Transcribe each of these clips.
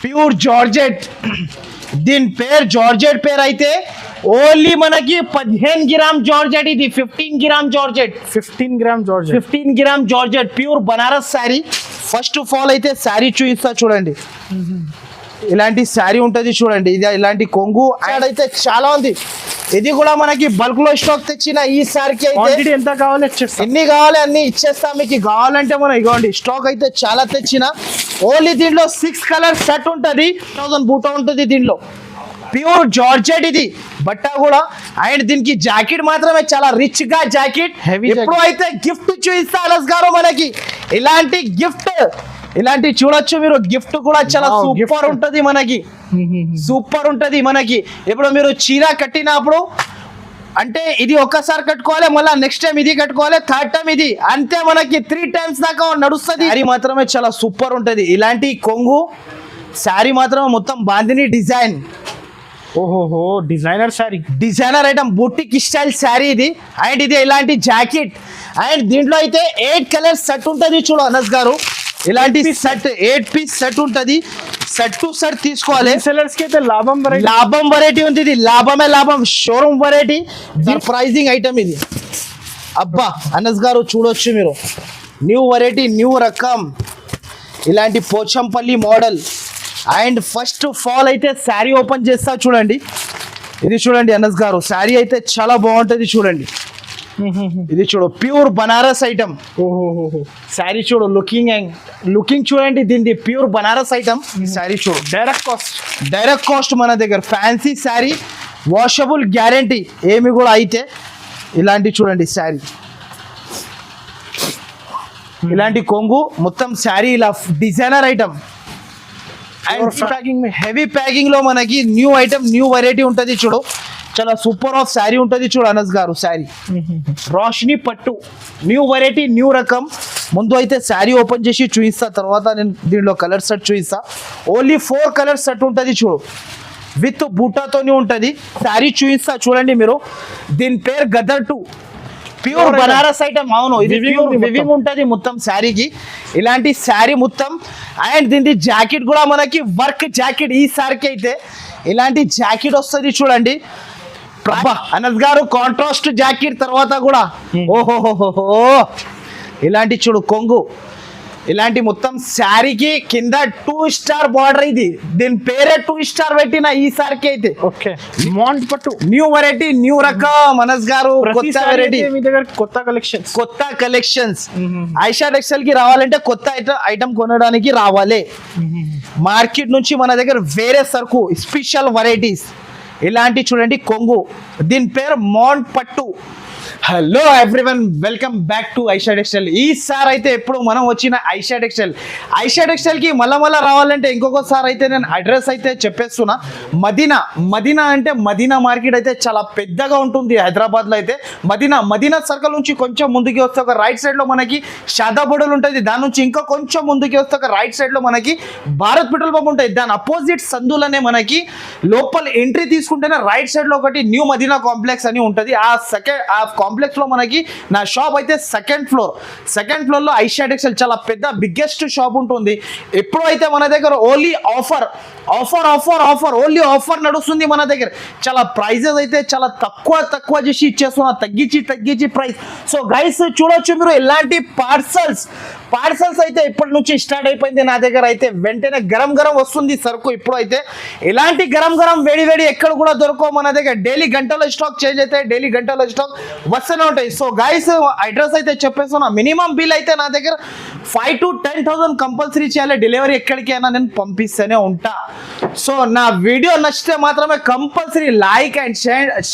Pure georgette. దీని పేరు georgette పేరు అయితే ఓన్లీ మనకి 15 గ్రామ్ జార్జెట్. ఇది 15 gram georgette. 15 gram georgette. 15 gram georgette pure Banaras sari. First of all అయితే శారీ చూపిస్తా చూడండి. ఇలాంటి శారీ ఉంటుంది చూడండి. ఇది ఇలాంటి కొంగు యాడ్ అయితే చాలా ఉంది. ఇది కూడా మనకి బల్క్ లో స్టాక్ తెచ్చిన ఈ సారికి అయితే ఎంత కావాలి ఇచ్చేస్తాం. ఎన్ని కావాలి అన్ని ఇచ్చేస్తాం. మీకు కావాలంటే మనం ఇవ్వండి. స్టాక్ అయితే చాలా తెచ్చిన. ఓన్లీ దీంట్లో 6 కలర్ సెట్ ఉంటుంది. 1000 బూట ఉంటుంది దీంట్లో. ప్యూర్ జార్జెట్ ఇది బట్ట కూడా. అండ్ దీనికి జాకెట్ మాత్రమే చాలా రిచ్ గా జాకెట్. ఎప్పుడు అయితే గిఫ్ట్ చూపిస్తా అనస్ గారు మనకి ఇలాంటి గిఫ్ట్. ఇలాంటి చూడొచ్చు మీరు. గిఫ్ట్ కూడా చాలా సూపర్ ఉంటది మనకి. సూపర్ ఉంటది మనకి. ఇప్పుడు మీరు చీర కట్టినప్పుడు అంటే ఇది ఒక్కసారి కట్టుకోవాలి, మళ్ళీ నెక్స్ట్ టైం ఇది కట్టుకోవాలి, థర్డ్ టైం ఇది, అంతే మనకి 3 టైమ్స్ దాకా నడుస్తుంది. శారీ మాత్రమే చాలా సూపర్ ఉంటది. ఇలాంటి కొంగు శారీ మాత్రమే మొత్తం బాందిని డిజైన్. ఓహోహో designer sari. Designer item boutique style sari ఇది. అండ్ ఇది ఇలాంటి జాకెట్. అండ్ దీంట్లో అయితే 8 కలర్ సెట్ ఉంటుంది చూడు అనస్ గారు. ఇలాంటి సెట్ 8 పీస్ సెట్ ఉంటుంది. సెట్ టు సెట్ తీసుకోవాలి. సెల్లర్స్ కి అయితే లాభం వెరైటీ ఉంది. ఇది లాభమే లాభం. షోరూమ్ వెరైటీ సర్ప్రైజింగ్ ఐటమ్ ఇది. అబ్బా అనస్ గారు చూడొచ్చు మీరు. న్యూ వెరైటీ న్యూ రకం. ఇలాంటి Pochampally model. And first of all అయితే శారీ ఓపెన్ చేస్తా చూడండి. ఇది చూడండి అనస్ గారు. శారీ అయితే చాలా బాగుంటుంది చూడండి. ఇది చూడు ప్యూర్ బనారస్ ఐటమ్. శారీ చూడు లుకింగ్ చూడండి. దీనిది ప్యూర్ బనారస్ ఐటమ్. శారీ చూడు డైరెక్ట్ కాస్ట్ మన దగ్గర. ఫ్యాన్సీ శారీ వాషబుల్ గ్యారంటీ ఏమి కూడా అయితే. ఇలాంటి చూడండి శారీ. ఇలాంటి కొంగు మొత్తం శారీ ఇలా డిజైనర్ ఐటమ్. హెవీ ప్యాకింగ్ లో మనకి న్యూ ఐటమ్ న్యూ వెరైటీ ఉంటుంది చూడు. చాలా సూపర్ ఆఫ్ శారీ ఉంటుంది చూడు అనస్ గారు. శారీ రోషిని పట్టు న్యూ వెరైటీ న్యూ రకం. ముందు అయితే శారీ ఓపెన్ చేసి చూపిస్తా, తర్వాత నేను దీనిలో కలర్ సెట్ చూపిస్తా. ఓన్లీ 4 కలర్ సెట్ ఉంటుంది చూడు. విత్ బూటాతోని ఉంటుంది. శారీ చూపిస్తా చూడండి మీరు. దీని పేరు గదర్ 2. Pure Banaras item. అవును ఇది వివింగ్ ఉంటుంది మొత్తం శారీకి. ఇలాంటి శారీ మొత్తం. అండ్ దీని జాకెట్ కూడా మనకి వర్క్ జాకెట్. ఈ సారికి అయితే ఇలాంటి జాకెట్ వస్తుంది చూడండి. అనస్ గారు కాంట్రాస్ట్ జాకెట్ తర్వాత కూడా ఓహోహోహో ఇలాంటి చూడు కొంగు. ఇలాంటి మొత్తం శారీకి కింద 2 స్టార్ బార్డర్. ఇది దీని పేరే 2 స్టార్ పెట్టిన ఈ సారికి అయితే. ఓకే మాంట్ పట్టు న్యూ వెరైటీ న్యూ రకం మనస్ గారు. కొత్త వెరైటీ మీ దగ్గర కొత్త కలెక్షన్స్. ఐషా టెక్స్టైల్ కి రావాలంటే కొత్త ఐటమ్ కొనడానికి రావాలి. మార్కెట్ నుంచి మన దగ్గర వేరే సరుకు స్పెషల్ వెరైటీస్. ఇలాంటి చూడండి కొంగు. దీని పేరు మాంట్ పట్టు. Hello everyone welcome back to Aisha textile. ఈసారి అయితే ఎప్పుడు మనం వచ్చిన ఐషా టెక్స్టైల్కి మళ్ళా రావాలంటే ఇంకొకసారి అయితే నేను అడ్రస్ అయితే చెప్పేస్తున్నా. మదీనా అంటే మదీనా మార్కెట్ అయితే చాలా పెద్దగా ఉంటుంది హైదరాబాద్లో అయితే. మదీనా సర్కిల్ నుంచి కొంచెం ముందుకి వస్తే ఒక రైట్ సైడ్లో మనకి షాదాబోడలు ఉంటుంది. దాని నుంచి ఇంకా కొంచెం ముందుకి వస్తే ఒక రైట్ సైడ్లో మనకి భారత్ పెట్రోల్ పంప్ ఉంటుంది. దాని అపోజిట్ సందులోనే మనకి లోపల ఎంట్రీ తీసుకుంటేనే రైట్ సైడ్లో ఒకటి న్యూ మదీనా కాంప్లెక్స్ అని ఉంటుంది. ఆ కాంప్లెక్స్ లో మనకి నా షాప్ అయితే సెకండ్ ఫ్లోర్ లో ఐషా టెక్స్టైల్ చాలా పెద్ద బిగ్గెస్ట్ షాప్ ఉంటుంది. ఎప్పుడు అయితే మన దగ్గర ఓన్లీ ఆఫర్ ఓన్లీ ఆఫర్ నడుస్తుంది మన దగ్గర. చాలా ప్రైజెస్ అయితే చాలా తక్కువ చేసి ఇచ్చేస్తున్నా. తగ్గించి ప్రైస్. సో గైస్ చూడొచ్చు మీరు. ఇలాంటి పార్సల్స్ అయితే ఇప్పటి నుంచి స్టార్ట్ అయిపోయింది నా దగ్గర అయితే. వెంటనే గరం వస్తుంది సరుకు. ఇప్పుడు అయితే ఇలాంటి గరం వేడి ఎక్కడ కూడా దొరకవు మన దగ్గర. డైలీ గంటలో స్టాక్ చేంజ్ అవుతాయి. డైలీ గంటలో స్టాక్ వస్తూనే ఉంటాయి. సో గైస్ అడ్రస్ అయితే చెప్పేస్తున్నా. మినిమం బిల్ అయితే నా దగ్గర 5,000 to 10,000 కంపల్సరీ చేయాలి. డెలివరీ ఎక్కడికైనా నేను పంపిస్తూనే ఉంటా. సో నా వీడియో నచ్చితే మాత్రమే కంపల్సరీ లైక్ అండ్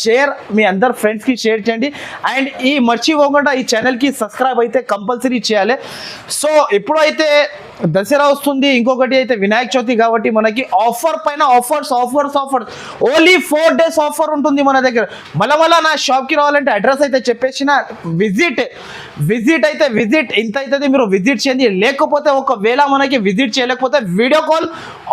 షేర్ మీ అందరు ఫ్రెండ్స్కి షేర్ చేయండి. అండ్ ఈ మర్చిపోకుండా ఈ ఛానల్కి సబ్స్క్రైబ్ అయితే కంపల్సరీ చేయాలి. సో ఎప్పుడైతే దసరా వస్తుంది, ఇంకొకటి అయితే వినాయక చవితి కాబట్టి మనకి ఆఫర్ పైన ఆఫర్స్. ఓన్లీ 4 days ఆఫర్ ఉంటుంది మన దగ్గర. మళ్ళా నా షాప్కి రావాలంటే అడ్రస్ అయితే చెప్పేసిన. విజిట్ ఇంత అవుతుంది. మీరు విజిట్ చేయండి. లేకపోతే ఒకవేళ మనకి విజిట్ చేయలేకపోతే వీడియో కాల్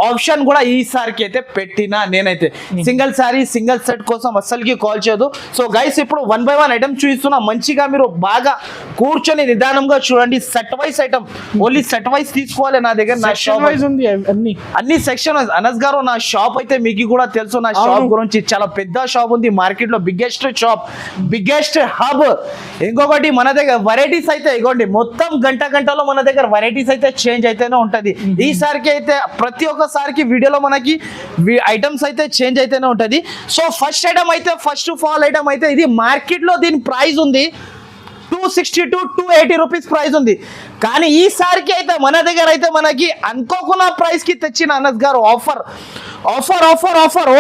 ఆప్షన్ కూడా ఈసారికి అయితే పెట్టినా నేనైతే. సింగిల్ శారీ సింగిల్ సెట్ కోసం అస్సలకి కాల్ చేయదు. సో గైస్ ఇప్పుడు 1 by 1 ఐటమ్ చూపిస్తున్నా. మంచిగా మీరు బాగా కూర్చొని నిదానంగా చూడండి. Set wise item only set wise తీసుకుంటే తీసుకోవాలి నా దగ్గర. నా సెక్షన్ షాప్ వైజ్ ఉంది అన్ని. అన్ని సెక్షన్ వైజ్. అనస్ గారు నా షాప్ అయితే మీకు కూడా తెలుసు, నా షాప్ అవును. గురించి చాలా పెద్ద షాప్ ఉంది మార్కెట్ లో, బిగ్గెస్ట్ షాప్, బిగ్గెస్ట్ హబ్. ఇంకొకటి మన దగ్గర వెరైటీస్ అయితే ఇగోండి మొత్తం గంటలో మన దగ్గర వెరైటీస్ అయితే చేంజ్ అయితేనే ఉంటది. ఈసారికి అయితే ప్రతి ఒక్కసారికి వీడియోలో మనకి ఐటమ్స్ అయితే చేంజ్ అయితేనే ఉంటది. సో ఫస్ట్ ఐటమ్ అయితే ఫస్ట్ ఆఫ్ ఆల్ ఐటమ్ అయితే ఇది మార్కెట్ లో దీని ప్రైస్ ఉంది 260 to 280 రూపీస్ ప్రైస్ ఉంది. కానీ ఈసారికి అయితే మన దగ్గర అయితే మనకి అనుకోకుండా ప్రైస్ కి తెచ్చిన అనస్ గారు ఆఫర్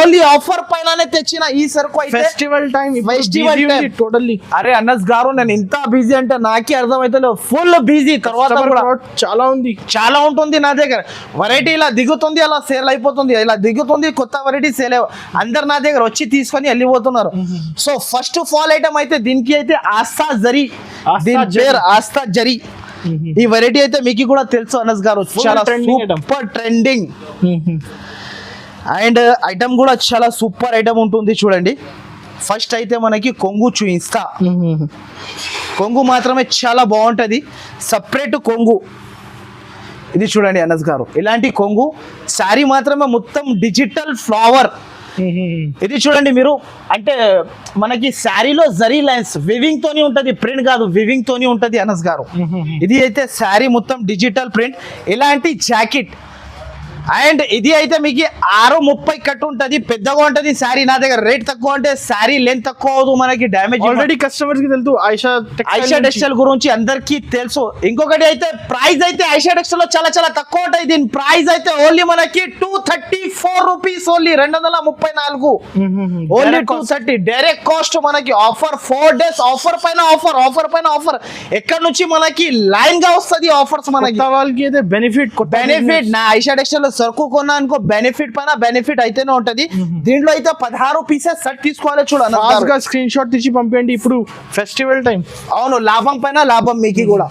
ఓన్లీ ఆఫర్ పైననే తెచ్చిన ఈ సరుకు అయితే festival time, Festival time. Totally. అరే అనస్ గారు నేను ఇంత బిజీ అంటే నాకే అర్థమైతే ఫుల్ బిజీ. తర్వాత కూడా చాలా ఉంది, చాలా ఉంటుంది నా దగ్గర వెరైటీ. ఇలా దిగుతుంది అలా సేల్ అయిపోతుంది, ఇలా దిగుతుంది కొత్త వెరైటీ సేల్ అందరు నా దగ్గర వచ్చి తీసుకొని వెళ్ళిపోతున్నారు. So first of all item అయితే దీనికి అయితే ఆస్థా జరీ, దీని పేరు ఆస్థా జరీ. ఈ వెరైటీ అయితే మీకు కూడా తెలుసు అనస్ గారు, చాలా trending item. Super trending and item కూడా చాలా సూపర్ ఐటమ్ ఉంటుంది చూడండి. ఫస్ట్ అయితే మనకి కొంగు చూయిస్తా. కొంగు మాత్రమే చాలా బాగుంటుంది, సపరేట్ కొంగు. ఇది చూడండి అనస్ గారు, ఇలాంటి కొంగు శారీ మాత్రమే మొత్తం డిజిటల్ ఫ్లవర్. ఇది చూడండి మీరు, అంటే మనకి శారీలో జరీ లైన్స్ వివింగ్ తోని ఉంటది, ప్రింట్ కాదు వివింగ్ తోని ఉంటది అనస్ గారు. ఇది అయితే శారీ మొత్తం డిజిటల్ ప్రింట్. ఇలాంటి జాకెట్ అండ్ ఇది అయితే మీకు 630 కట్టు ఉంటది, పెద్దగా ఉంటది శారీ. నా దగ్గర రేట్ తక్కువ అంటే శారీ లెంత్ తక్కువ అవదు, మనకి డ్యామేజ్. ఆల్రెడీ కస్టమర్స్ కి తెలుసు ఐషా టెక్స్టైల్ గురించి అందరికి తెలుసు. ఇంకొకటి అయితే ప్రైస్ అయితే ఐషా టెక్స్టైల్ లో చాలా చాలా తక్కువ ఉంటాయి. దీని ప్రైస్ అయితే ఓన్లీ మనకి 234 rupees, only 234, only 230 direct cost. మనకి ఆఫర్ 4 days, ఆఫర్ పైన ఆఫర్. ఎక్కడ నుంచి మనకి లైన్ గా వస్తుంది ఆఫర్స్ మనకి. వాళ్ళకి అయితే బెనిఫిట్ నా ఐషా టెక్స్టైల్ సరుకు కొన్నా అనుకో బెనిఫిట్ పైన బెనిఫిట్ అయితేనే ఉంటది. దీంట్లో అయితే 16 పీసెస్ సెట్ తీసుకోవాలి. చూడండి స్క్రీన్ షాట్ తీసి పంపండి, ఇప్పుడు ఫెస్టివల్ టైం. అవును, లాభం పైన లాభం మీకు కూడా.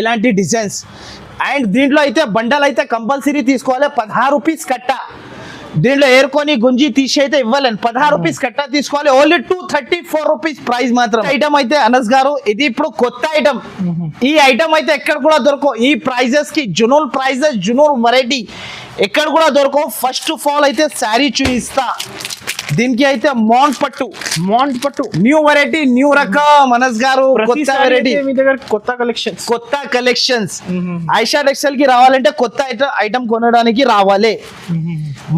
ఇలాంటి డిజైన్స్ అండ్ దీంట్లో అయితే బండల్ అయితే కంపల్సరీ తీసుకోవాలి. 16 రూపీస్ కట్ట. దీంట్లో ఏర్కొని గుంజి తీసి అయితే ఇవ్వలేను, 16 రూపీస్ కట్ట తీసుకోవాలి. ఓన్లీ 234 రూపీస్ ప్రైస్ మాత్రం. ఐటమ్ అయితే అనస్ గారు ఇది ఇప్పుడు కొత్త ఐటమ్. ఈ ఐటమ్ అయితే ఎక్కడ కూడా దొరకవు. ఈ ప్రైజెస్ కి జునూన్ ప్రైజెస్, జునూన్ వెరైటీ ఎక్కడ కూడా దొరకవు. ఫస్ట్ ఆఫ్ ఆల్ అయితే శారీ చూపిస్తా. దీనికి అయితే మౌంట్ పట్టు న్యూ వెరైటీ, న్యూ రకం మనస్ గారు. కొత్త వెరైటీ మీ దగ్గర, కొత్త కలెక్షన్స్. ఐషా టెక్స్టైల్ కి రావాలంటే కొత్త ఐటమ్ కొనడానికి రావాలి.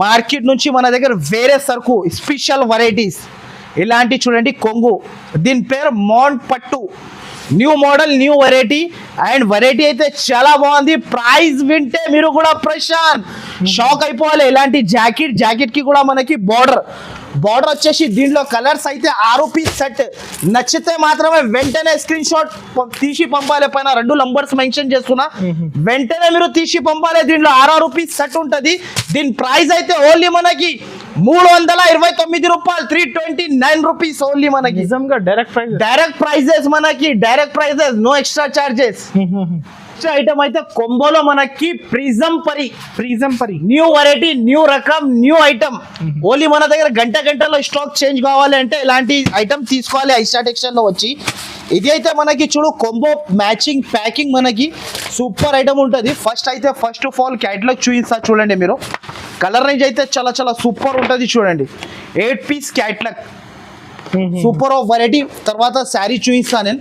మార్కెట్ నుంచి మన దగ్గర వేరే సరుకు, స్పెషల్ వెరైటీస్. ఇలాంటి చూడండి కొంగు, దీని పేరు మౌంట్ పట్టు. New model, new variety and variety అయితే చాలా బాగుంది. ప్రైస్ వింటే మీరు కూడా ప్రశాంత్ షాక్ అయిపోవాలి. ఇలాంటి జాకెట్ కి కూడా మనకి బార్డర్ వచ్చేసి దీంట్లో కలర్స్ అయితే 6 పీస్ సెట్. నచ్చితే మాత్రమే వెంటనే స్క్రీన్ షాట్ తీసి పంపాలి. పైన 2 నంబర్స్ మెన్షన్ చేస్తున్నా, వెంటనే మీరు తీసి పంపాలి. దీంట్లో 6 పీస్ సెట్ ఉంటది. దీని ప్రైస్ అయితే ఓన్లీ మనకి 329 రూపాయలు, 329 రూపీస్ ఓన్లీ మనకి. నిజంగా డైరెక్ట్ ప్రైజెస్ మనకి, direct prices, no extra charges. Item అయితే కొంబోలో మనకి ప్రిజం పరి న్యూ వెరైటీ, న్యూ రకం, న్యూ ఐటమ్. ఓన్లీ మన దగ్గర గంటలో స్టాక్ చేంజ్ కావాలి అంటే ఇలాంటి ఐటమ్ తీసుకోవాలి ఐషా టెక్స్టైల్ లో వచ్చి. ఇది అయితే మనకి చూడు కొంబో మ్యాచింగ్ ప్యాకింగ్, మనకి సూపర్ ఐటమ్ ఉంటుంది. ఫస్ట్ ఆఫ్ ఆల్ క్యాటలాగ్ చూపిస్తా చూడండి మీరు. కలర్ రేంజ్ అయితే చాలా చాలా సూపర్ ఉంటుంది చూడండి. 8 piece catalogue, super of variety. తర్వాత శారీ చూపిస్తాను నేను.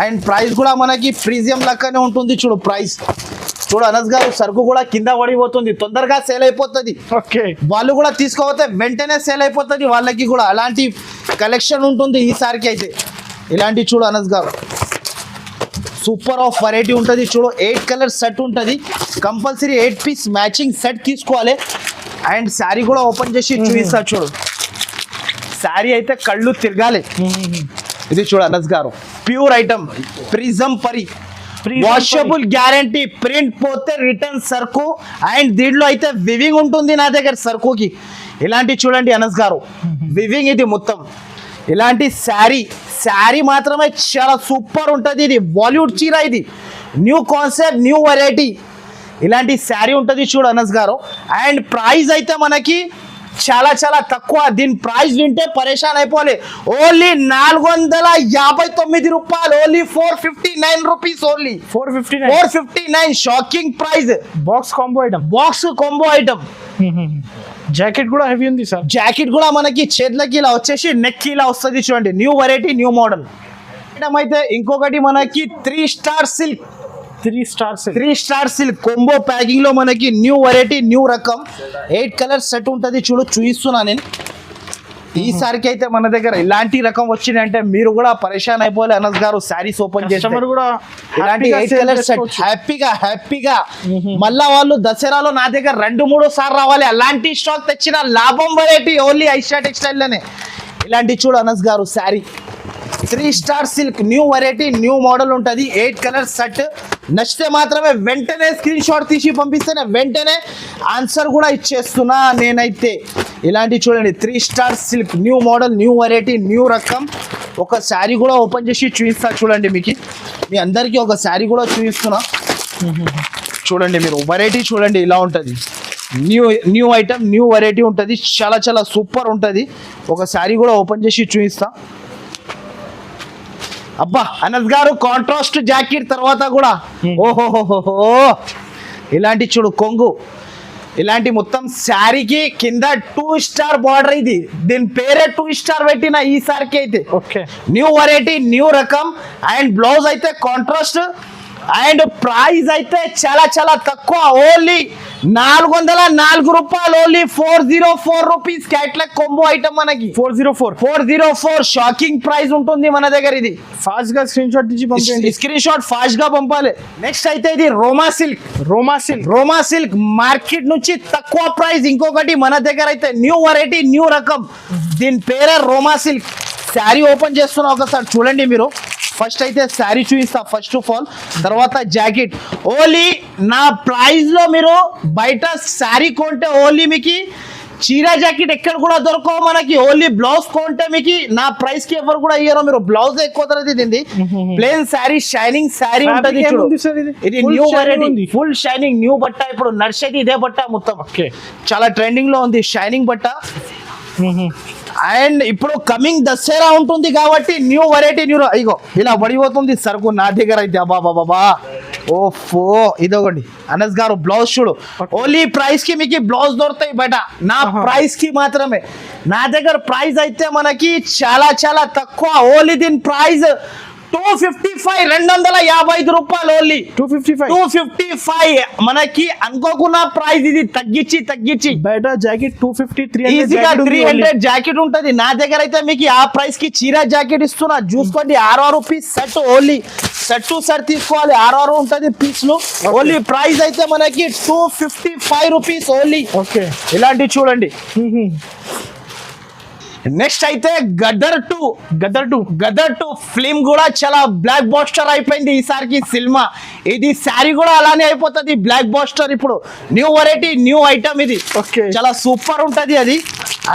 అండ్ ప్రైస్ కూడా మనకి ప్రీమియం లెక్కనే ఉంటుంది. చూడు ప్రైస్ చూడు అనస్ గారు, సరుకు కూడా కింద పడిపోతుంది, తొందరగా సేల్ అయిపోతుంది. వాళ్ళు కూడా తీసుకోపోతే వెంటనే సేల్ అయిపోతుంది వాళ్ళకి కూడా. అలాంటి కలెక్షన్ ఉంటుంది ఈసారికి అయితే. ఇలాంటి చూడు అనస్ గారు, సూపర్ ఆఫ్ వెరైటీ ఉంటుంది. చూడు 8 కలర్ సెట్ ఉంటుంది, కంపల్సరీ 8 పీస్ మ్యాచింగ్ సెట్ తీసుకోవాలి. అండ్ శారీ కూడా ఓపెన్ చేసి చూపిస్తా చూడు. శారీ అయితే కళ్ళు తిరగాలి. ఇది చూడు అనస్ గారు, ప్యూర్ ఐటమ్, ప్రిజం పరి, వాషబుల్ గ్యారంటీ, ప్రింట్ పోతే రిటర్న్ సరుకు. అండ్ దీంట్లో అయితే వివింగ్ ఉంటుంది నా దగ్గర సరుకుకి. ఇలాంటి చూడండి అనస్ గారు, వివింగ్ ఇది మొత్తం. ఇలాంటి శారీ మాత్రమే చాలా సూపర్ ఉంటుంది. ఇది బాలీవుడ్ చీర, ఇది న్యూ కాన్సెప్ట్, న్యూ వెరైటీ. ఇలాంటి శారీ ఉంటుంది చూడు అనస్ గారు. అండ్ ప్రైస్ అయితే మనకి చాలా చాలా తక్కువ. దీని ప్రైస్ వింటే పరేషాన్ అయిపోవాలి. ఓన్లీ 459 రూపాయలు, only 459 rupees, only 459 459. Shocking price. Box combo item. Box combo item. Jacket కూడా హెవీ ఉంది సార్. జాకెట్ కూడా మనకి చేతులకి ఇలా వచ్చేసి నెక్ ఇలా వస్తుంది చూడండి. New variety, new model item. అయితే ఇంకొకటి మనకి 3 star silk. 3 star silk combo packing లో మనకి న్యూ వెరైటీ, న్యూ రకం 8 కలర్ సెట్ ఉంటుంది. చూపిస్తున్నా నేను. ఈసారికి అయితే మన దగ్గర ఇలాంటి రకం వచ్చిందంటే మీరు కూడా పరేషాన్ అయిపోలే. అనస్ గారు శారీస్ ఓపెన్ చేస్తారు కూడా ఇలాంటి 8 కలర్ సెట్ హ్యాపీగా మళ్ళా వాళ్ళు దసరాలో నా దగ్గర 2-3 సార్లు రావాలి. అలాంటి స్టాక్ తెచ్చిన లాభం వెరైటీ ఓన్లీ ఐషా టెక్స్టైల్ లోనే. ఇలాంటి చూడు అనస్ గారు sari 3 star silk new variety, new model ఉంటుంది. 8 కలర్ సెట్. నచ్చితే మాత్రమే వెంటనే స్క్రీన్ షాట్ తీసి పంపిస్తేనే వెంటనే ఆన్సర్ కూడా ఇచ్చేస్తున్నా నేనైతే. ఇలాంటి చూడండి 3 star silk new model, new variety, new రకం. ఒక శారీ కూడా ఓపెన్ చేసి చూపిస్తా చూడండి. మీకు మీ అందరికీ ఒక శారీ కూడా చూపిస్తున్నా చూడండి. మీరు వెరైటీ చూడండి ఇలా ఉంటుంది. న్యూ ఐటమ్, న్యూ వెరైటీ ఉంటుంది. చాలా చాలా సూపర్ ఉంటుంది. ఒక శారీ కూడా ఓపెన్ చేసి చూపిస్తా. అబ్బా అనస్ గారు కాంట్రాస్ట్ జాకెట్ తర్వాత కూడా ఓహోహోహో ఇలాంటి చూడు కొంగు. ఇలాంటి మొత్తం శారీకి కింద 2 స్టార్ బార్డర్. ఇది దీని పేరే 2 స్టార్ పెట్టిన ఈసారికి అయితే. ఓకే, న్యూ వెరైటీ, న్యూ రకం. అండ్ బ్లౌజ్ అయితే కాంట్రాస్ట్. అండ్ ప్రైస్ అయితే చాలా చాలా తక్కువ, ఓన్లీ 404 రూపాయలు, only 404 rupees. Catalogue combo item మనకి 404 షాకింగ్ ప్రైస్ ఉంటుంది మన దగ్గర. ఇది ఫాస్ట్ గా స్క్రీన్ షాట్ తీసి పంపండి. స్క్రీన్ షాట్ ఫాస్ట్ గా పంపాలి. నెక్స్ట్ అయితే ఇది రోమా సిల్క్ మార్కెట్ నుంచి తక్కువ ప్రైస్. ఇంకొకటి మన దగ్గర అయితే న్యూ వెరైటీ, న్యూ రకం. దీని పేరే రోమా సిల్క్. శారీ ఓపెన్ చేస్తున్నా ఒకసారి చూడండి మీరు. ఫస్ట్ అయితే శారీ చూపిస్తా ఫస్ట్ ఆఫ్ ఆల్, తర్వాత జాకెట్. ఓన్లీ నా ప్రైస్ లో మీరు బయట శారీ కొంటే ఓన్లీ మీకు చీర జాకెట్ ఎక్కడ కూడా దొరకవు మనకి. ఓన్లీ బ్లౌజ్ కొంటే మీకు నా ప్రైస్ కి ఎవరు కూడా ఇయ్యరు. మీరు బ్లౌజ్ ఎక్కువ తరగతి తింది. ప్లేన్ శారీ, షైనింగ్ శారీ ఉంటుంది. ఇది new variety, full shining new బట్ట. ఇప్పుడు నడిచేది ఇదే బట్ట మొత్తం. చాలా ట్రెండింగ్ లో ఉంది షైనింగ్ బట్ట. అండ్ ఇప్పుడు కమింగ్ దసరా ఉంటుంది కాబట్టి న్యూ వెరైటీ, న్యూ ఇగో ఇలా పడిపోతుంది సరుకు నా దగ్గర అయితే. బాబా ఓఫో ఇదోగండి అనస్ గారు బ్లౌజ్ చూడు. ఓన్లీ ప్రైస్ కి మీకు బ్లౌజ్ దొరుకుతాయి బయట, నా ప్రైస్ కి మాత్రమే. నా దగ్గర ప్రైస్ అయితే మనకి చాలా చాలా తక్కువ. ఓన్లీ దీని ప్రైస్ 255 255 రూపాయలు, ఓన్లీ 255. మనకి అనుకోకున్న ప్రైస్ ఇది తగ్గించి బయట జాకెట్ 250 ఈజీగా 300 జాకెట్ ఉంటది. నా దగ్గర అయితే మీకు ఆ ప్రైస్ కి చీర జాకెట్ ఇస్తున్నా. చూసుకోండి 6 rupees set. Only set to set తీసుకోవాలి. 6 ఉంటది పీస్లు. ఓన్లీ ప్రైస్ అయితే మనకి 255 రూపీస్ ఓన్లీ. ఓకే, ఇలాంటి చూడండి. నెక్స్ట్ అయితే గదర్ టూ ఫిల్మ్ కూడా చాలా బ్లాక్ బాస్టర్ అయిపోయింది ఈసారికి సినిమా. ఇది శారీ కూడా అలానే అయిపోతుంది బ్లాక్ బాస్టర్. ఇప్పుడు న్యూ వెరైటీ, న్యూ ఐటమ్. ఇది చాలా సూపర్ ఉంటది అది.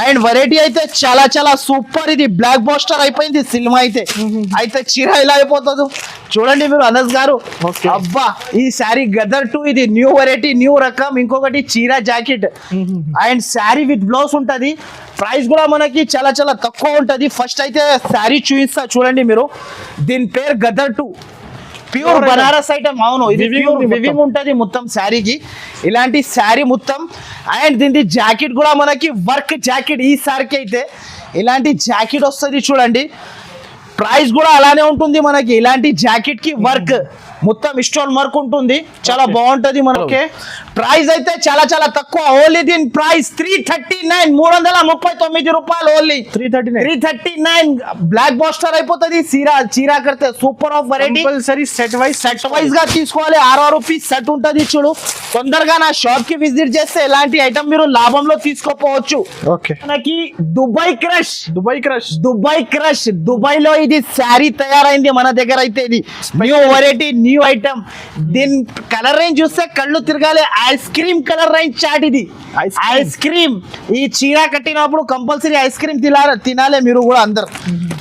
అండ్ వెరైటీ అయితే చాలా చాలా సూపర్. ఇది బ్లాక్ బాస్టర్ అయిపోయింది సినిమా అయితే చీర ఇలా అయిపోతుంది చూడండి మీరు అనస్ గారు. అబ్బా ఈ శారీ గదర్ 2 ఇది న్యూ వెరైటీ, న్యూ రకం. ఇంకొకటి చీర jacket and sari with blouse ఉంటది. ప్రైస్ కూడా మనకి చాలా చాలా తక్కువ ఉంటది. ఫస్ట్ అయితే శారీ చూపిస్తా చూడండి మీరు. దీని పేరు గదర్ 2 ప్యూర్ బనారస్ ఐటమ్. అవును, ఇది వివింగ్ ఉంటది మొత్తం శారీకి. ఇలాంటి శారీ మొత్తం. అండ్ దీని జాకెట్ కూడా మనకి వర్క్ జాకెట్. ఈ సారికి అయితే ఇలాంటి జాకెట్ వస్తుంది చూడండి. ప్రైస్ కూడా అలానే ఉంటుంది మనకి. ఇలాంటి జాకెట్ కి వర్క్ మొత్తం స్టోన్ వర్క్ ఉంటుంది. చాలా బాగుంటది మనకి. ప్రైస్ అయితే చాలా చాలా తక్కువ. ఓన్లీ దీని ప్రైస్ 339 339 రూపాయలు. ఓన్లీ 339. బ్లాక్ బాస్టర్ అయిపోతుంది. చీరా కడితే super of variety. Set wise గా తీసుకోవాలి. 6 రూపీస్ సెట్ ఉంటది చూడు. తొందరగా నా షాప్ కి విజిట్ చేస్తే ఇలాంటి ఐటమ్ మీరు లాభంలో తీసుకోపోవచ్చు. మనకి దుబాయ్ క్రష్ దుబాయ్ లో ఇది శారీ తయారైంది మన దగ్గర అయితే. ఇది న్యూ వెరైటీ, న్యూ ఐటమ్. దీని కలర్ రేంజ్ చూస్తే కళ్ళు తిరగాలి. Ice cream colour range chart. ఇది ఐస్ క్రీమ్. ఈ చీర కట్టినప్పుడు కంపల్సరీ ఐస్ క్రీమ్ తినాలి మీరు కూడా అందరు.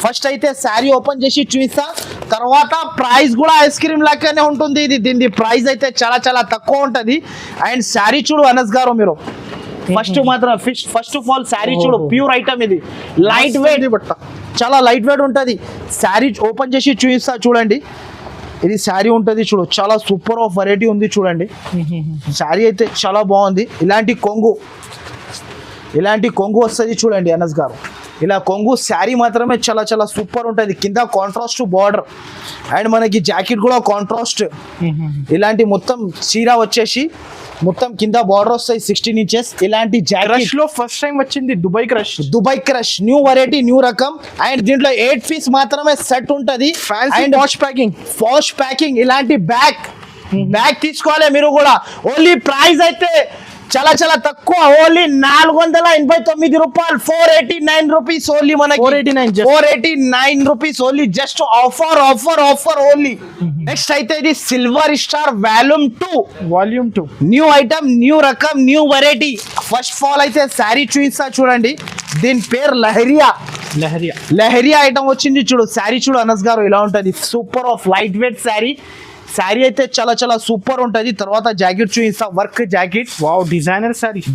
ఫస్ట్ అయితే శారీ ఓపెన్ చేసి చూపిస్తా. తర్వాత ప్రైస్ కూడా ఐస్ క్రీమ్ లాగానే ఉంటుంది. ఇది దీని ప్రైస్ అయితే చాలా చాలా తక్కువ ఉంటది. అండ్ శారీ చూడు అనస్ గారు మీరు. ఫస్ట్ ఆఫ్ ఆల్ శారీ చూడు, ప్యూర్ ఐటమ్ ఇది, లైట్ వెయిట్ బట్ట. చాలా లైట్ వెయిట్ ఉంటుంది. శారీ ఓపెన్ చేసి చూపిస్తా చూడండి. ఇది శారీ ఉంటుంది చూడు, చాలా సూపర్ ఆఫ్ వెరైటీ ఉంది చూడండి. శారీ అయితే చాలా బాగుంది. ఇలాంటి కొంగు వస్తుంది చూడండి అనస్ గారు. ఇలా కొంగు శారీ మాత్రమే చాలా చాలా సూపర్ ఉంటుంది. కింద కాంట్రాస్ట్ బార్డర్ అండ్ మనకి జాకెట్ కూడా కాంట్రాస్ట్. ఇలాంటి మొత్తం చీర వచ్చేసి మొత్తం కింద బార్డర్ వస్తాయి 16 ఇంచెస్. ఇలాంటి క్రష్ జాకెట్ లో ఫస్ట్ టైం వచ్చింది Dubai crush. New variety, new రకం. అండ్ దీంట్లో 8 పీస్ మాత్రమే సెట్ ఉంటది. And wash packing. ఇలాంటి బ్యాగ్ తీసుకోవాలి మీరు కూడా. ఓన్లీ ప్రైస్ అయితే చాలా చాలా తక్కువ, ఓన్లీ 489 రూపాయలు, 489 రూపీస్ ఓన్లీ. మనకి 489 rupees only, just offer only. Next అయితే ఇది silver star volume 2 new item, new రకం, new variety. First of all అయితే శారీ చూపిస్తా చూడండి. దీని పేరు లహరియా ఐటమ్ వచ్చింది చూడు. శారీ చూడు అనస్ గారు, ఇలా ఉంటుంది. Super of light weight sari అయితే చాలా చాలా సూపర్ ఉంటుంది. తర్వాత జాకెట్ చూపిస్తా, work jacket. Wow,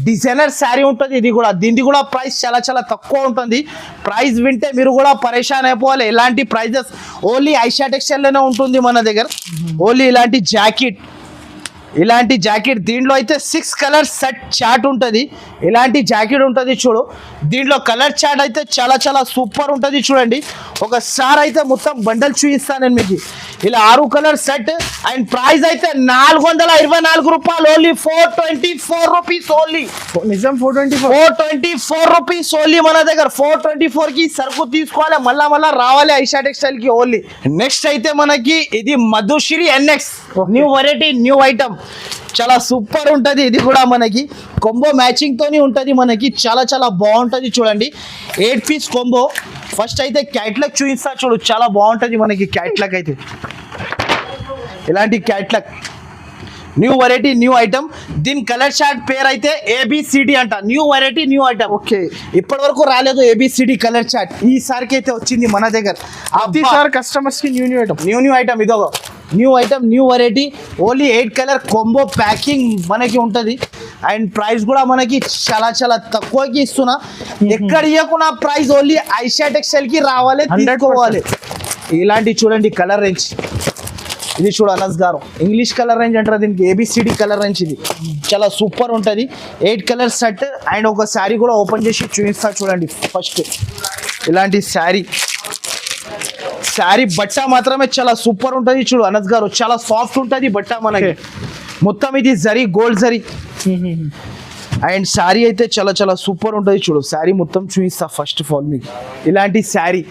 designer sari ఉంటుంది ఇది కూడా. దీనిది కూడా ప్రైస్ చాలా చాలా తక్కువ ఉంటుంది. ప్రైస్ వింటే మీరు కూడా పరేషాన్ అయిపోవాలి. ఇలాంటి ప్రైజెస్ ఓన్లీ ఐషా టెక్స్టైల్ లోనే ఉంటుంది మన దగ్గర. ఓన్లీ ఇలాంటి జాకెట్ దీంట్లో అయితే 6 కలర్ సెట్ చార్ట్ ఉంటుంది. ఇలాంటి జాకెట్ ఉంటుంది చూడు. దీంట్లో కలర్ చార్ట్ అయితే చాలా చాలా సూపర్ ఉంటుంది చూడండి. ఒకసారి అయితే మొత్తం బండల్ చూపిస్తాను నేను మీకు. ఇలా 6 కలర్ సెట్ అండ్ ప్రైస్ అయితే 424 రూపాయలు ఓన్లీ, 424 రూపీస్ ఓన్లీ. నిజం 424 రూపీస్ ఓన్లీ మన దగ్గర. 424 కి సరుకు తీసుకోవాలి, మళ్ళా రావాలి ఐషా టెక్స్టైల్ కి ఓన్లీ. నెక్స్ట్ అయితే మనకి ఇది Madhushree NX new variety, new item. చాలా సూపర్ ఉంటుంది. ఇది కూడా మనకి కొంబో మ్యాచింగ్ తోని ఉంటుంది మనకి. చాలా చాలా బాగుంటుంది చూడండి. 8 పీస్ కొంబో. ఫస్ట్ అయితే క్యాట్లాగ్ చూపిస్తా చూడు, చాలా బాగుంటుంది మనకి క్యాట్లాగ్ అయితే. ఇలాంటి catalogue new variety, new item. దీని కలర్ చార్ట్ పేరు అయితే ABCD అంట. New variety, new item. Okay, ఇప్పటి వరకు రాలేదు ABCD కలర్ చార్ట్. ఈసారికి అయితే వచ్చింది మన దగ్గర. కస్టమర్స్ కి న్యూ ఐటమ్. ఇదో new item, new variety. Only 8 colour combo packing మనకి ఉంటుంది. అండ్ ప్రైస్ కూడా మనకి చాలా చాలా తక్కువకి ఇస్తున్నా. ఎక్కడ ఇవ్వకుండా ప్రైస్ ఓన్లీ ఐషా టెక్స్టైల్ కి రావాలి, తీసుకోవాలి. ఇలాంటి చూడండి కలర్ రేంజ్. ఇది చూడు అనస్ గారు, ఇంగ్లీష్ కలర్ రేంజ్ అంటారు దీనికి. ABCD కలర్ రేంజ్ ఇది. చాలా సూపర్ ఉంటుంది. 8 కలర్ సెట్ అండ్ ఒక శారీ కూడా ఓపెన్ చేసి చూపిస్తా చూడండి. ఫస్ట్ ఇలాంటి శారీ బట్ట మాత్రమే చాలా సూపర్ ఉంటుంది చూడు అనస్ గారు. చాలా సాఫ్ట్ ఉంటుంది బట్ట మనకి. మొత్తం ఇది గోల్డ్ జరీ. అండ్ శారీ అయితే చాలా చాలా సూపర్ ఉంటుంది చూడు. శారీ మొత్తం చూపిస్తా ఫస్ట్ ఆఫ్ ఆల్ మీకు. ఇలాంటి శారీ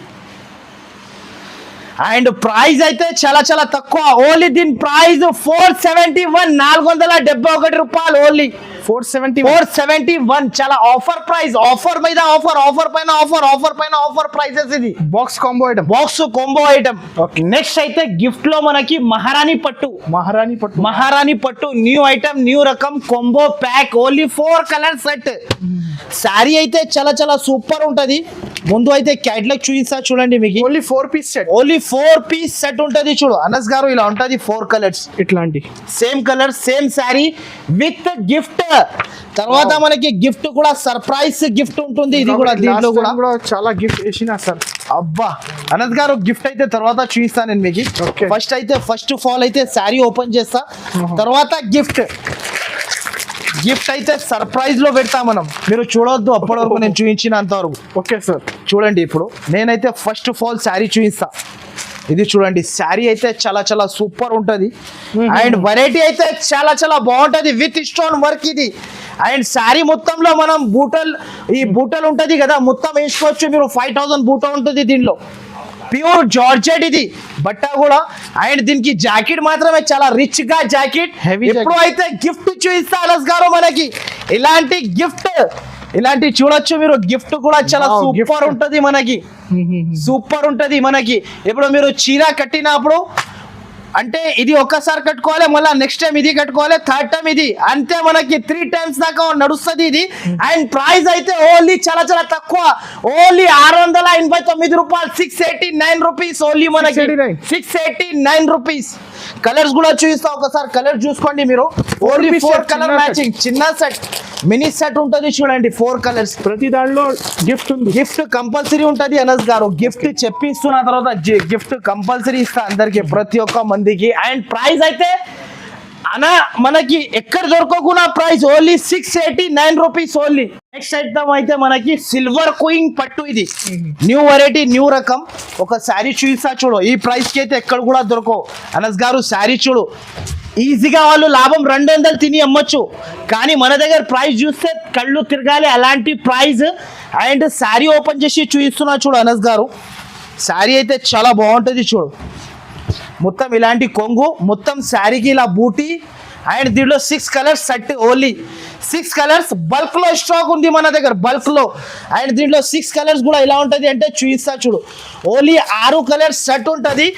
అండ్ ప్రైస్ అయితే చాలా చాలా తక్కువ. ఓన్లీ దీని ప్రైస్ 471, 471 రూపాయలు ఓన్లీ. 471. చాలా ఆఫర్ ప్రైస్, ఆఫర్ మీద ఆఫర్ పైన ఆఫర్ ప్రైసెస్. ఇది బాక్స్ కాంబో ఐటమ్. నెక్స్ట్ అయితే గిఫ్ట్ లో మనకి మహారాణి పట్టు న్యూ ఐటమ్, న్యూ రకం combo pack. Only 4 colour set. Sari అయితే చాలా చాలా సూపర్ ఉంటది. ముందు అయితే క్యాట్లాగ్ చూపిస్తా చూడండి మీకు. ఓన్లీ 4 పీస్ సెట్ ఉంటది చూడు అనస్ గారు. ఇలా ఉంటది 4 కలర్స్. ఇట్లాంటి same colour, same sari with gift. తర్వాత మనకి గిఫ్ట్ కూడా సర్ప్రైజ్ గిఫ్ట్ ఉంటుంది. ఇది కూడా దీంట్లో కూడా చాలా గిఫ్ట్ వేసిన సార్. అబ్బా అనస్ గారు, గిఫ్ట్ అయితే తర్వాత చూపిస్తాను నేను మీకు. ఫస్ట్ ఆఫ్ ఆల్ అయితే శారీ ఓపెన్ చేస్తా, తర్వాత గిఫ్ట్ అయితే సర్ప్రైజ్ లో పెడతా మనం. మీరు చూడొద్దు అప్పటి వరకు, నేను చూపించినంత వరకు. ఓకే సార్, చూడండి. ఇప్పుడు నేనైతే ఫస్ట్ ఆఫ్ ఆల్ శారీ చూపిస్తా. ఇది చూడండి, శారీ అయితే చాలా చాలా సూపర్ ఉంటది. అండ్ వెరైటీ అయితే చాలా చాలా బాగుంటది విత్ స్టోన్ వర్క్ ఇది. అండ్ శారీ మొత్తంలో మనం బూటలు ఉంటది కదా, మొత్తం వేసుకోవచ్చు మీరు. 5000 బూట ఉంటుంది దీనిలో. ప్యూర్ జార్జెట్ ఇది బట్ట కూడా. అండ్ దీనికి జాకెట్ మాత్రమే చాలా రిచ్ గా జాకెట్. ఎప్పుడు అయితే గిఫ్ట్ చూపిస్తా అనస్ గారు మనకి. ఇలాంటి చూడొచ్చు మీరు. గిఫ్ట్ కూడా చాలా సూపర్ ఉంటది మనకి. ఇప్పుడు మీరు చీర కట్టినప్పుడు అంటే ఇది ఒక్కసారి కట్టుకోవాలి, మళ్ళీ నెక్స్ట్ టైం ఇది కట్టుకోవాలి, థర్డ్ టైం ఇది, అంతే మనకి 3 times దాకా నడుస్తుంది ఇది. అండ్ ప్రైస్ అయితే ఓన్లీ చాలా చాలా తక్కువ. ఓన్లీ 689 రూపాయలు, 689 రూపీస్ ఓన్లీ మనకి. 689 రూపీస్. కలర్స్ కూడా చూపిస్తా, ఒకసారి కలర్ చూసుకోండి మీరు. ఓన్లీ 4 కలర్ మ్యాచింగ్ చిన్న సెట్. మినీ సెట్ ఉంటుంది చూడండి 4 కలర్స్. ప్రతి దాంట్లో గిఫ్ట్ ఉంది. గిఫ్ట్ కంపల్సరీ ఉంటది అనస్ గారు. గిఫ్ట్ చెప్పిస్తున్న తర్వాత గిఫ్ట్ కంపల్సరీ ఇస్తా అందరికి, ప్రతి ఒక్క మందికి. అండ్ ప్రైస్ అయితే అనా మనకి ఎక్కడ దొరకకుండా price only 689 rupees only. Next item అయితే మనకి సిల్వర్ క్వీన్ పట్టు, ఇది న్యూ వెరైటీ న్యూ రకం. ఒక శారీ చూసా చూడు, ఈ ప్రైస్ కి అయితే ఎక్కడ కూడా దొరకవు అనస్ గారు. శారీ చూడు, ఈజీగా వాళ్ళు లాభం 200 తిని అమ్మొచ్చు, కానీ మన దగ్గర ప్రైస్ చూస్తే కళ్ళు తిరగాలి అలాంటి ప్రైస్. అండ్ శారీ ఓపెన్ చేసి చూపిస్తున్నా చూడు అనస్ గారు. శారీ అయితే చాలా బాగుంటుంది చూడు, మొత్తం ఇలాంటి కొంగు, మొత్తం శారీకి ఇలా బూటీ. అండ్ దీంట్లో 6 colours set, only 6 colours bulk లో స్టాక్ ఉంది మన దగ్గర, బల్క్ లో. అండ్ దీంట్లో 6 కలర్స్ కూడా ఎలా ఉంటుంది అంటే చూపిస్తా చూడు, ఓన్లీ 6 కలర్స్ సెట్ ఉంటుంది.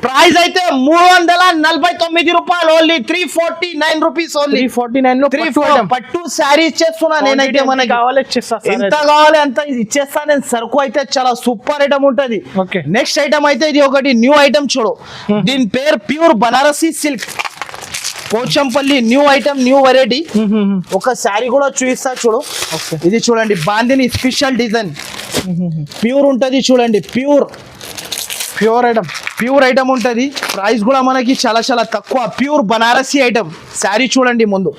ప్రైస్ అయితే 349 రూపాయలు ఓన్లీ, 349 రూపీస్ ఓన్లీ. 349 పట్టు శారీ ఇచ్చేస్తున్నా నేనైతే. మనకి కావాలి ఇచ్చేస్తా, ఎంత కావాలి అంత ఇచ్చేస్తా నేను. సరుకు అయితే చాలా సూపర్ ఐటమ్ ఉంటది. ఓకే. నెక్స్ట్ ఐటమ్ అయితే ఇది ఒకటి న్యూ ఐటమ్ చూడు, దీని పేరు pure Banarasi silk Pochampally. New item new variety. ఒక శారీ కూడా చూపిస్తా చూడు, ఇది చూడండి బాందిని స్పెషల్ డిజైన్, ప్యూర్ ఉంటది చూడండి, ప్యూర్ ఐటమ్ ఉంటుంది. ప్రైస్ కూడా మనకి చాలా చాలా తక్కువ, ప్యూర్ బనారసి ఐటమ్. శారీ చూడండి ముందు,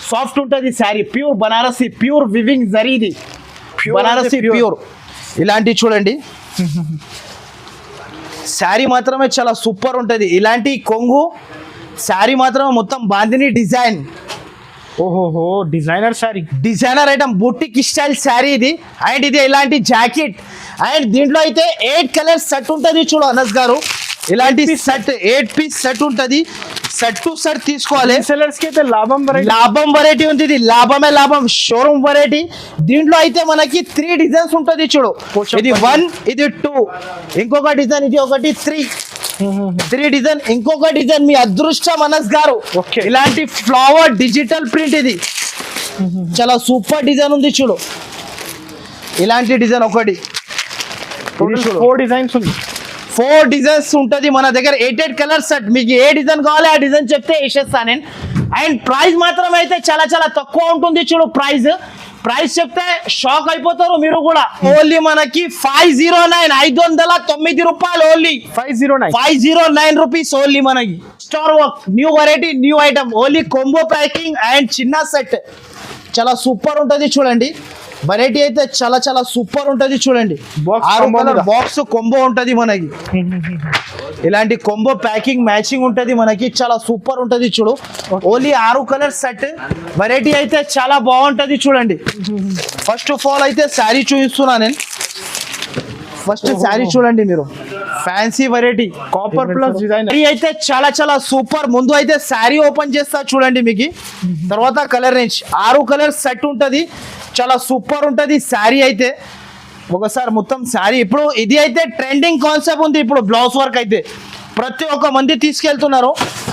సాఫ్ట్ ఉంటుంది sari, pure Banarasi, pure weaving జరీది బనారసి ప్యూర్. ఇలాంటి చూడండి శారీ మాత్రమే చాలా సూపర్ ఉంటుంది. ఇలాంటి కొంగు శారీ మాత్రమే మొత్తం బాందిని డిజైన్. ఓహోహో, designer item, boutique style sari ఇది. అండ్ ఇది ఇలాంటి జాకెట్. అండ్ దీంట్లో అయితే 8 కలర్స్ సెట్ ఉంటుంది చూడు అనస్ గారు. ఇలాంటి సెట్ 8 పీస్ సెట్ ఉంటుంది. సెట్ టు సెట్ తీసుకోవాలి. సెల్లర్స్ కి అయితే లాభం వెరైటీ ఉంది, ఇది లాభమే లాభం, షోరూమ్ వెరైటీ. దీంట్లో అయితే మనకి 3 డిజైన్స్ ఉంటుంది చూడు, ఇది 1, ఇది 2, ఇంకొక డిజైన్, ఇది ఒకటి 3 డిజైన్, ఇంకొక డిజైన్. మీ అదృష్టం అనస్ గారు. ఇలాంటి ఫ్లవర్ డిజిటల్ ప్రింట్, ఇది చాలా సూపర్ డిజైన్ ఉంది చూడు. ఇలాంటి డిజైన్ ఒకటి, 4 డిజైన్స్ ఉంది. 4 డిజైన్స్ ఉంటుంది మన దగ్గర. 8 కలర్ సెట్. మీకు ఏ డిజైన్ కావాలి ఆ డిజైన్ చెప్తే వేసేస్తాను నేను. అండ్ ప్రైస్ మాత్రం అయితే చాలా చాలా తక్కువ ఉంటుంది చూడు. ప్రైస్ చెప్తే షాక్ అయిపోతారు మీరు కూడా. ఓన్లీ మనకి 509 రూపాయలు ఓన్లీ, 509 రూపీస్ ఓన్లీ. మనకి star work new variety new item, only combo packing and చిన్న సెట్. చాలా సూపర్ ఉంటుంది చూడండి. వెరైటీ అయితే చాలా చాలా సూపర్ ఉంటుంది చూడండి. 6 కలర్ బాక్స్ కొంబో ఉంటుంది మనకి. ఇలాంటి కొంబో ప్యాకింగ్ మ్యాచింగ్ ఉంటుంది మనకి, చాలా సూపర్ ఉంటుంది చూడు. Only 6 colour set. వెరైటీ అయితే చాలా బాగుంటుంది చూడండి. ఫస్ట్ ఆఫ్ ఆల్ అయితే శారీ చూపిస్తున్నా నేను. ఫస్ట్ శారీ చూడండి మీరు, fancy variety copper plus design అయితే చాలా చాలా సూపర్. ముందు అయితే శారీ ఓపెన్ చేస్తా చూడండి మీకు, తర్వాత కలర్ రేంజ్. 6 కలర్ సెట్ ఉంటుంది, చాలా సూపర్ ఉంటుంది శారీ అయితే. ఒకసారి మొత్తం శారీ ఇప్పుడు ఇది అయితే ట్రెండింగ్ కాన్సెప్ట్ ఉంది ఇప్పుడు. బ్లౌజ్ వర్క్ అయితే ప్రతి ఒక్క మంది తీసుకెళ్తున్నారు.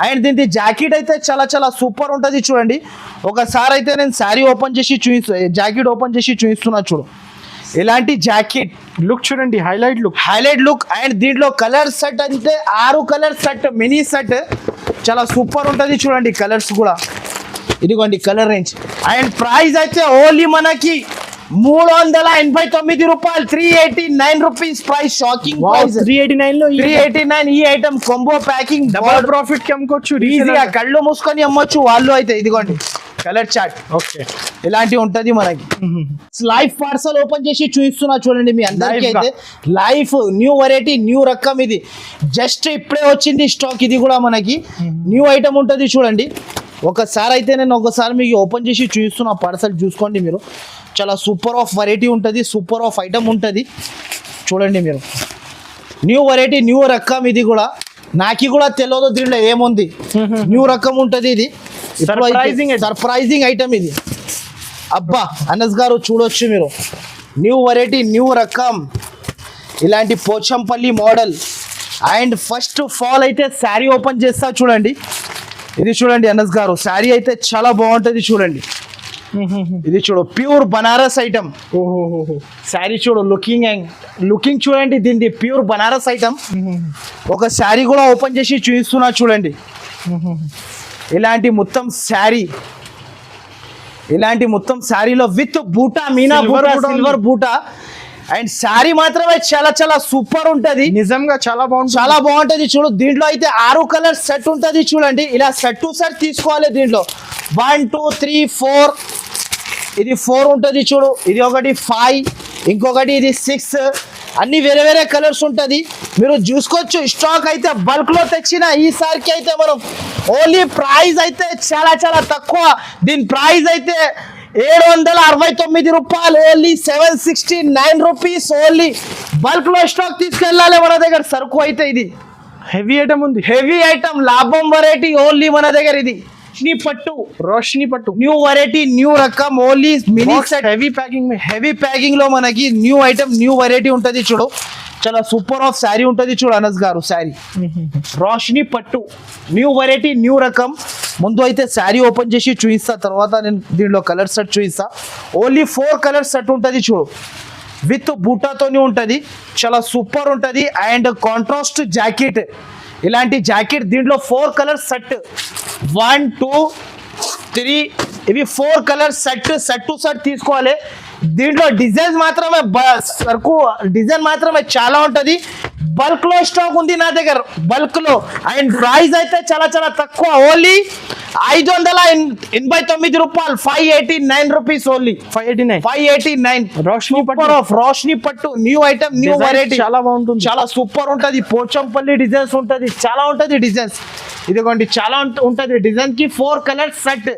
అండ్ దీని జాకెట్ అయితే చాలా చాలా సూపర్ ఉంటుంది చూడండి. ఒకసారి అయితే నేను శారీ ఓపెన్ చేసి జాకెట్ ఓపెన్ చేసి చూపిస్తున్నా చూడు. ఇలాంటి జాకెట్ లుక్ చూడండి, హైలైట్ లుక్. అండ్ దీంట్లో కలర్ సెట్ అంటే 6 కలర్ సెట్, మినీ సెట్, చాలా సూపర్ ఉంటుంది చూడండి. కలర్స్ కూడా ఇదిగోండి కలర్ రేంజ్. అండ్ ప్రైస్ అయితే ఓన్లీ మనకి 389 రూపాయలు, 389 రూపీస్ ప్రైస్. Shocking price. 389 ఈ item combo packing, double profit కి అమ్ముకోవచ్చు ఈజీగా, కళ్ళు మూసుకొని అమ్మొచ్చు వాళ్ళు అయితే. ఇదిగోండి కలర్ చార్ట్. ఓకే, ఇలాంటి ఉంటది మనకి. లైఫ్ పార్సల్ ఓపెన్ చేసి చూపిస్తున్నా చూడండి మీ అందరికీ అయితే. లైఫ్ న్యూ వెరైటీ న్యూ రకం, ఇది జస్ట్ ఇప్పుడే వచ్చింది స్టాక్. ఇది కూడా మనకి న్యూ ఐటమ్ ఉంటది చూడండి. ఒకసారి అయితే నేను మీకు ఓపెన్ చేసి చూపిస్తున్నా పార్సల్, చూసుకోండి మీరు. చాలా సూపర్ ఆఫ్ వెరైటీ ఉంటుంది, సూపర్ ఆఫ్ ఐటమ్ ఉంటుంది చూడండి మీరు. న్యూ వెరైటీ న్యూ రకం, ఇది కూడా నాకు కూడా తెలియదు దీంట్లో ఏముంది. న్యూ రకం ఉంటుంది ఇది, సర్ప్రైజింగ్ ఐటమ్ ఇది. అబ్బా అనస్ గారు చూడొచ్చు మీరు, న్యూ వెరైటీ న్యూ రకం, ఇలాంటి Pochampally model. And first of all అయితే శారీ ఓపెన్ చేస్తా చూడండి. ఇది చూడండి అనస్ గారు, శారీ అయితే చాలా బాగుంటుంది చూడండి. ఇది చూడు, ప్యూర్ బనారస్ ఐటమ్. శారీ చూడు, లుకింగ్ చూడండి దీనిది, ప్యూర్ బనారస్ ఐటమ్. ఒక శారీ కూడా ఓపెన్ చేసి చూపిస్తున్నా చూడండి. ఇలాంటి మొత్తం శారీ ఇలాంటి మొత్తం శారీలో విత్ బూటా మీనా Silver బూటా కూడా ఉంది. సిల్వర్ బూటా అండ్ శారీ మాత్రమే చాలా చాలా సూపర్ ఉంటది. నిజంగా చాలా బాగుంటుంది. చాలా బాగుంటది చూడు. దీంట్లో అయితే 6 కలర్ సెట్ ఉంటది చూడండి. ఇలా సెట్ టు సెట్ తీసుకోవాలి. దీంట్లో 1 2 3 4 ఇది 4 ఉంటది చూడు. ఇది ఒకటి 5 ఇంకొకటి ఇది 6 అన్ని వేరే వేరే కలర్స్ ఉంటది. మీరు చూసుకోవచ్చు. స్టాక్ అయితే బల్క్ లో తెచ్చిన ఈసారికి అయితే మనం ఓన్లీ ప్రైస్ అయితే చాలా చాలా తక్కువ. దీని ప్రైస్ అయితే 769 రూపాయలు. Only 769 rupees. ఓన్లీ బల్క్ లో స్టాక్ తీసుకెళ్ళాలి మన దగ్గర సరుకు అయితే. ఇది హెవీ ఐటమ్ ఉంది. హెవీ ఐటమ్ లాభం వెరైటీ ఓన్లీ మన దగ్గర. ఇది రోషిని పట్టు న్యూ వెరైటీ న్యూ రకం only mini set heavy packing heavy packing లో మనకి న్యూ ఐటమ్ న్యూ వెరైటీ ఉంటది చూడు. చాలా సూపర్ ఆఫ్ శారీ ఉంటది చూడు అనస్ గారు. శారీ రోషిని పట్టు న్యూ వెరైటీ న్యూ రకం. ముందు అయితే శారీ ఓపెన్ చేసి చూపిస్తా, తర్వాత నేను దీనిలో కలర్ సెట్ చూపిస్తా. ఓన్లీ 4 కలర్ సెట్ ఉంటది చూడు. విత్ బూటాతోని ఉంటది. చాలా సూపర్ ఉంటది. And contrast jacket. ఇలాంటి జాకెట్ దీంట్లో 4 కలర్ సెట్ 1 2 3 ఇవి 4 కలర్ సెట్ టు సెట్ తీసుకోవాలి. దీంట్లో డిజైన్స్ మాత్రమే సరుకు డిజైన్ మాత్రమే చాలా ఉంటది. బల్క్ లో స్టాక్ ఉంది నా దగ్గర బల్క్ లో. అండ్ ప్రైస్ అయితే చాలా చాలా తక్కువ. ఓన్లీ 589 రూపాయలు. 589 రూపీస్ ఓన్లీ. 589 రోషిని పట్టు ఆఫ్ రోషిని పట్టు new item new Designs variety. చాలా బాగుంటుంది. చాలా సూపర్ ఉంటది. పోచంపల్లి డిజైన్స్ ఉంటది. చాలా ఉంటది డిజైన్స్. ఇదిగోండి చాలా ఉంటది డిజైన్ కి 4 కలర్ సెట్.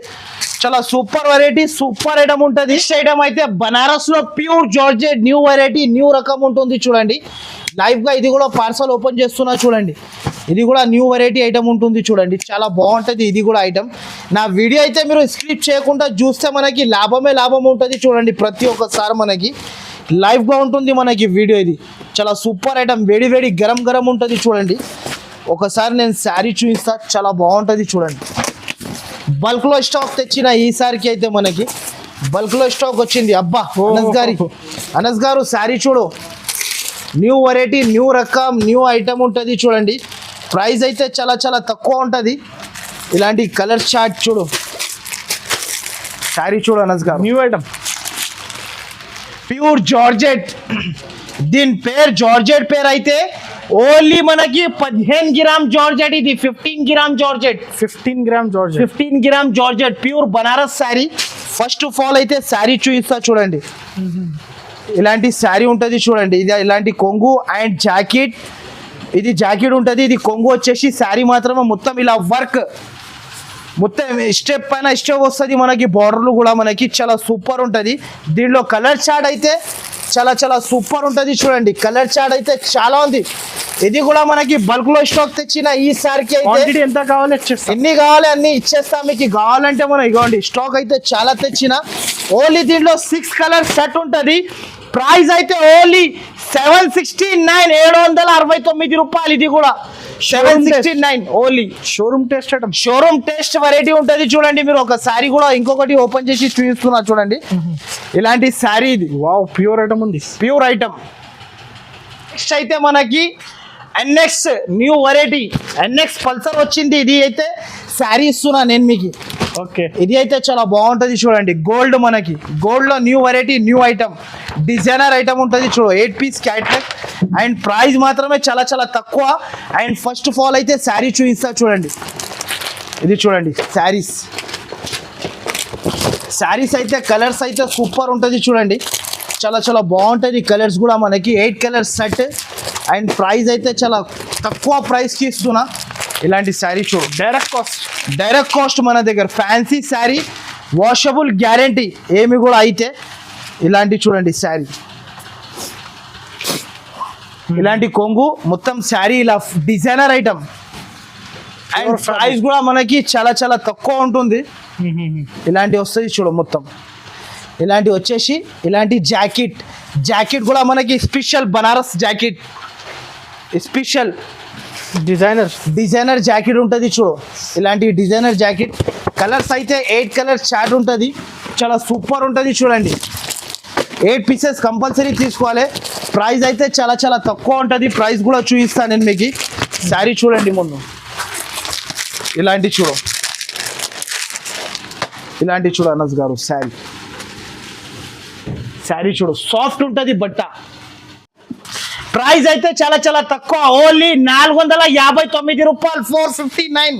చాలా సూపర్ వెరైటీ సూపర్ ఐటమ్ ఉంటది. నెక్స్ట్ ఐటమ్ అయితే బనారస్ లో pure georgette new variety new రకం ఉంటుంది చూడండి. లైవ్ గా ఇది కూడా పార్సల్ ఓపెన్ చేస్తున్నా చూడండి. ఇది కూడా న్యూ వెరైటీ ఐటమ్ ఉంటుంది చూడండి. చాలా బాగుంటది ఇది కూడా ఐటమ్. నా వీడియో అయితే మీరు స్క్రిప్ట్ చేయకుండా చూస్తే మనకి లాభమే లాభం ఉంటుంది చూడండి. ప్రతి ఒక్కసారి మనకి లైవ్ గా ఉంటుంది మనకి వీడియో. ఇది చాలా సూపర్ ఐటమ్. వేడి వేడి గరం గరం ఉంటుంది చూడండి. ఒకసారి నేను శారీ చూపిస్తా. చాలా బాగుంటుంది చూడండి. బల్క్ లో స్టాక్ తెచ్చిన ఈసారికి అయితే మనకి బల్క్ లో స్టాక్ వచ్చింది. అబ్బా అనస్ గారు శారీ చూడు. న్యూ వెరైటీ న్యూ రకం న్యూ ఐటమ్ ఉంటుంది చూడండి. ప్రైస్ అయితే చాలా చాలా తక్కువ ఉంటుంది. ఇలాంటి కలర్ చార్ట్ చూడు. శారీ చూడు అనస్ గారు. New item pure georgette. దీని పేరు జార్జెట్ పేరు అయితే ఓన్లీ మనకి 15 గ్రామ్ జార్జెట్. ఇది 15 gram georgette. 15 gram George 15 gram georgette pure Banaras sari. First of all అయితే శారీ చూపిస్తా చూడండి. ఇలాంటి శారీ ఉంటుంది చూడండి. ఇది ఇలాంటి కొంగు అండ్ జాకెట్. ఇది జాకెట్ ఉంటుంది. ఇది కొంగు వచ్చేసి శారీ మాత్రమే మొత్తం ఇలా వర్క్ మొత్తం స్టెప్ పైన స్టెప్ వస్తుంది మనకి. బార్డర్లు కూడా మనకి చాలా సూపర్ ఉంటుంది. దీనిలో కలర్ చార్ట్ అయితే చాలా చాలా సూపర్ ఉంటుంది చూడండి. కలర్ చార్ట్ అయితే చాలా ఉంది. ఇది కూడా మనకి బల్క్ లో స్టాక్ తెచ్చిన ఈసారికి అయితే ఎంత కావాలి ఎన్ని కావాలి అన్ని ఇచ్చేస్తాం మీకు. కావాలంటే మనం ఇవ్వండి. స్టాక్ అయితే చాలా తెచ్చిన. ఓన్లీ దీంట్లో 6 కలర్ సెట్ ఉంటుంది. ప్రైస్ అయితే ఓన్లీ 769 రూపాయలు. ఇది కూడా 769 only. Showroom test item. Showroom test variety ఉంటుంది చూడండి. మీరు ఒక శారీ కూడా ఇంకొకటి ఓపెన్ చేసి చూపిస్తున్నా చూడండి. ఇలాంటి శారీ ఇది. వావ్ ప్యూర్ ఐటమ్ ఉంది. Pure item. నెక్స్ట్ అయితే మనకి NX new variety NX Pulsar వచ్చింది. ఇది అయితే శారీ ఇస్తున్నా నేను మీకు. ఓకే ఇది అయితే చాలా బాగుంటుంది చూడండి. గోల్డ్ మనకి గోల్డ్ లో new variety new item designer item ఉంటుంది చూడు. 8 పీస్ క్యాట్లాగ్ అండ్ ప్రైస్ మాత్రమే చాలా చాలా తక్కువ. అండ్ ఫస్ట్ ఆఫ్ ఆల్ అయితే శారీ చూపిస్తా చూడండి. ఇది చూడండి శారీస్. శారీస్ అయితే కలర్స్ అయితే సూపర్ ఉంటుంది చూడండి. చాలా చాలా బాగుంటుంది. కలర్స్ కూడా మనకి 8 కలర్స్ సెట్. అండ్ ప్రైస్ అయితే చాలా తక్కువ ప్రైస్కి ఇస్తున్నా. ఇలాంటి శారీ చూడు. డైరెక్ట్ కాస్ట్ మన దగ్గర. ఫ్యాన్సీ శారీ వాషబుల్ గ్యారంటీ ఏమి కూడా అయితే. ఇలాంటి చూడండి శారీ. ఇలాంటి కొంగు మొత్తం శారీ ఇలా డిజైనర్ ఐటమ్. అండ్ ప్రైస్ కూడా మనకి చాలా చాలా తక్కువ ఉంటుంది. ఇలాంటి వస్తుంది చూడు మొత్తం. ఇలాంటి వచ్చేసి ఇలాంటి జాకెట్ కూడా మనకి special Banaras jacket. Special designer jacket ఉంటుంది చూడు. ఇలాంటి డిజైనర్ జాకెట్. కలర్స్ అయితే 8 కలర్స్ చార్ట్ ఉంటుంది. చాలా సూపర్ ఉంటుంది చూడండి. 8 పీసెస్ కంపల్సరీ తీసుకోవాలి. ప్రైస్ అయితే చాలా చాలా తక్కువ ఉంటుంది. ప్రైస్ కూడా చూపిస్తాను నేను మీకు. శారీ చూడండి ముందు. ఇలాంటి చూడు. ఇలాంటి చూడు అనస్ గారు శారీ శారీ చూడు సాఫ్ట్ ఉంటుంది బట్ట. ప్రైస్ అయితే చాలా చాలా తక్కువ, ఓన్లీ 459 రూపాయలు. 459.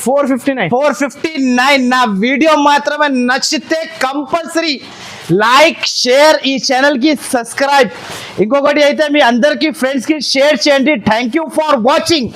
459. నా వీడియో మాత్రమే నచ్చితే కంపల్సరీ లైక్ షేర్, ఈ ఛానల్ కి సబ్స్క్రైబ్. ఇంకొకటి అయితే మీ అందరికి ఫ్రెండ్స్ కి షేర్ చేయండి. Thank you for watching.